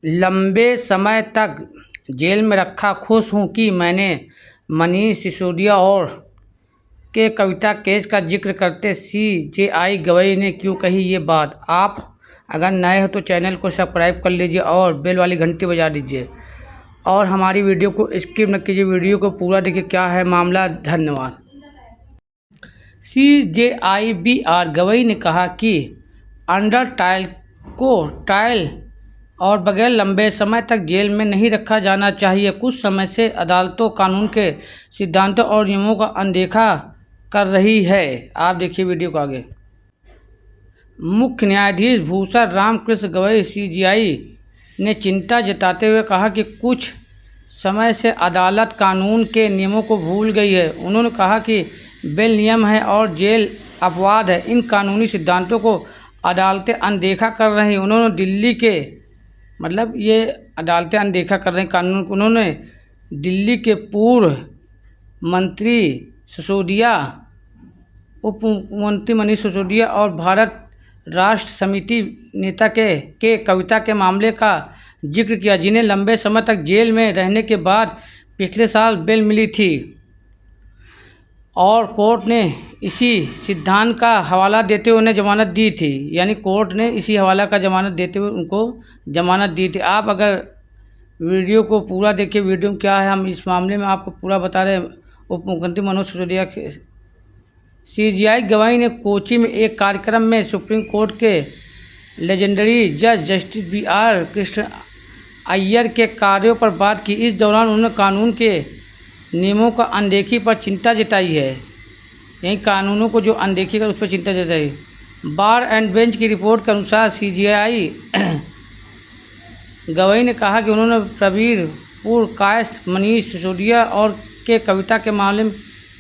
लंबे समय तक जेल में रखा, खुश हूं कि मैंने मनीष सिसोदिया और के कविता केस का जिक्र करते सीजेआई गवई ने क्यों कही ये बात। आप अगर नए हो तो चैनल को सब्सक्राइब कर लीजिए और बेल वाली घंटी बजा दीजिए और हमारी वीडियो को स्किप न कीजिए, वीडियो को पूरा देखिए क्या है मामला। धन्यवाद। CJI B R. गवई ने कहा कि अंडर ट्रायल को ट्रायल और बगैर लंबे समय तक जेल में नहीं रखा जाना चाहिए। कुछ समय से अदालतों कानून के सिद्धांतों और नियमों का अनदेखा कर रही है। आप देखिए वीडियो को आगे। मुख्य न्यायाधीश भूषण रामकृष्ण गवई सीजेआई ने चिंता जताते हुए कहा कि कुछ समय से अदालत कानून के नियमों को भूल गई है। उन्होंने कहा कि बेल नियम है और जेल अपवाद है। इन कानूनी सिद्धांतों को अदालतें अनदेखा कर रही हैं। उन्होंने दिल्ली के ये अदालतें अनदेखा कर रही कानून को। उन्होंने दिल्ली के पूर्व मंत्री सिसोदिया, उप मुख्यमंत्री मनीष सिसोदिया और भारत राष्ट्र समिति नेता के कविता के मामले का जिक्र किया, जिन्हें लंबे समय तक जेल में रहने के बाद पिछले साल बेल मिली थी और कोर्ट ने इसी सिद्धांत का हवाला देते हुए उन्हें जमानत दी थी। यानी कोर्ट ने इसी हवाला का जमानत देते हुए उनको जमानत दी थी। आप अगर वीडियो को पूरा देखिए, वीडियो में क्या है, हम इस मामले में आपको पूरा बता रहे हैं। उप मुख्यमंत्री मनोज सिसोदिया के सीजेआई गवाही ने कोची में एक कार्यक्रम में सुप्रीम कोर्ट के लेजेंडरी जज जस्टिस बी.आर. कृष्ण अय्यर के कार्यों पर बात की। इस दौरान उन्होंने कानून के नियमों का अनदेखी पर चिंता जताई है। यही कानूनों को जो अनदेखी कर उस पर चिंता जताई। बार एंड बेंच की रिपोर्ट के अनुसार सीजेआई गवई ने कहा कि उन्होंने प्रवीर पुरकायस्थ, मनीष सिसोदिया और के कविता के मामले में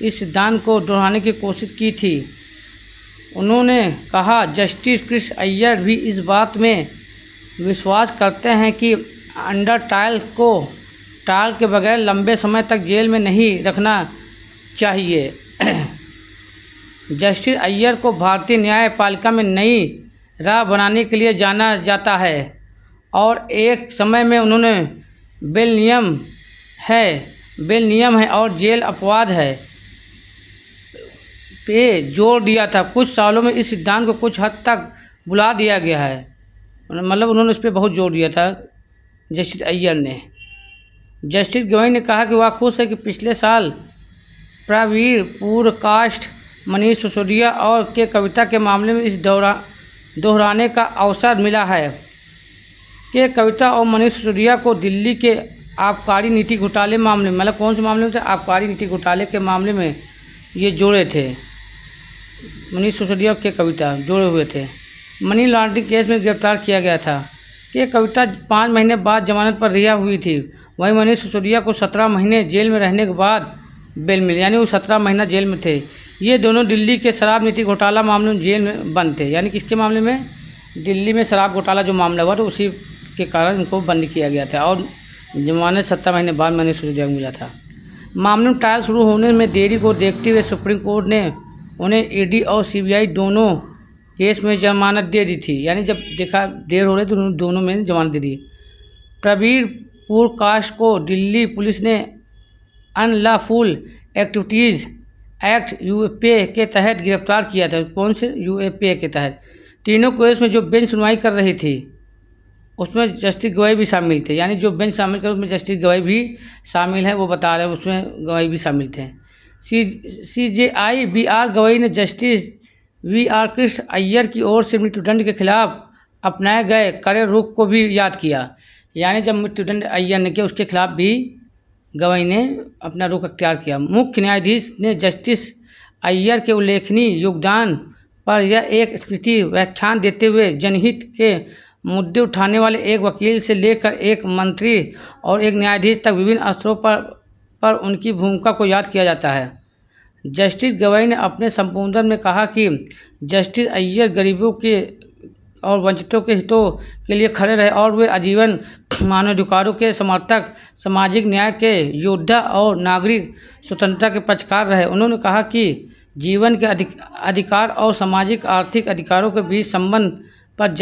इस सिद्धांत को दोहराने की कोशिश की थी। उन्होंने कहा जस्टिस कृष्ण अय्यर भी इस बात में विश्वास करते हैं कि अंडर ट्रायल को ट्रायल के बगैर लंबे समय तक जेल में नहीं रखना चाहिए। जस्टिस अय्यर को भारतीय न्यायपालिका में नई राह बनाने के लिए जाना जाता है और एक समय में उन्होंने बेल नियम है और जेल अपवाद है पे जोर दिया था। कुछ सालों में इस सिद्धांत को कुछ हद तक भुला दिया गया है। उन्होंने इस पर बहुत जोर दिया था जस्टिस अय्यर ने। जस्टिस गवई ने कहा कि वह खुश है कि पिछले साल प्रवीर पुरकायस्थ, मनीष सिसोदिया और के कविता के मामले में इस दोहराने का अवसर मिला है। के कविता और मनीष सिसोदिया को दिल्ली के आबकारी नीति घोटाले मामले में, कौन से मामले में थे, आबकारी नीति घोटाले के मामले में ये जोड़े थे। मनीष सिसोदिया के कविता जोड़े हुए थे। मनी लॉन्ड्रिंग केस में गिरफ्तार किया गया था। के कविता 5 महीने बाद जमानत पर रिहा हुई थी। वहीं मनीष सिसोदिया को 17 महीने जेल में रहने के बाद बेल मिली, यानी वो 17 महीना जेल में थे। ये दोनों दिल्ली के शराब नीति घोटाला मामले में जेल में बंद थे। यानी किसके मामले में? दिल्ली में शराब घोटाला जो मामला हुआ तो उसी के कारण इनको बंद किया गया था और जमानत 17 महीने बाद मनीष सिसोदिया को मिला था। मामले में ट्रायल शुरू होने में देरी को देखते हुए सुप्रीम कोर्ट ने उन्हें ईडी और सीबीआई दोनों केस में जमानत दे दी थी। यानी जब देखा देर हो रही तो उन्होंने दोनों में जमानत दे दी। प्रवीर पुरकायस्थ को दिल्ली पुलिस ने अनलॉफुल एक्टिविटीज़ एक्ट यूएपीए के तहत गिरफ्तार किया था। कौन से? यूएपीए के तहत। तीनों केस में जो बेंच सुनवाई कर रही थी उसमें जस्टिस गवई भी शामिल थे। यानी जो बेंच शामिल कर उसमें जस्टिस गवई भी शामिल है, वो बता रहे हैं उसमें गवई भी शामिल थे। CJI B R. गवई ने जस्टिस वी.आर. कृष्ण अय्यर की ओर से मृत्युदंड के खिलाफ अपनाए गए कड़े रुख को भी याद किया। यानी जब मृत्युदंड अय्यर ने किया उसके खिलाफ भी गवई ने अपना रुख अख्तियार किया। मुख्य न्यायाधीश ने जस्टिस अय्यर के उल्लेखनीय योगदान पर यह एक स्मृति व्याख्यान देते हुए जनहित के मुद्दे उठाने वाले एक वकील से लेकर एक मंत्री और एक न्यायाधीश तक विभिन्न स्तरों पर उनकी भूमिका को याद किया जाता है। जस्टिस गवई ने अपने संबोधन में कहा कि जस्टिस अय्यर गरीबों के और वंचितों के हितों के लिए खड़े रहे और वे आजीवन मानवाधिकारों के समर्थक, सामाजिक न्याय के योद्धा और नागरिक स्वतंत्रता के पक्षकार रहे। उन्होंने कहा कि जीवन के अधिकार और सामाजिक आर्थिक अधिकारों के बीच संबंध पर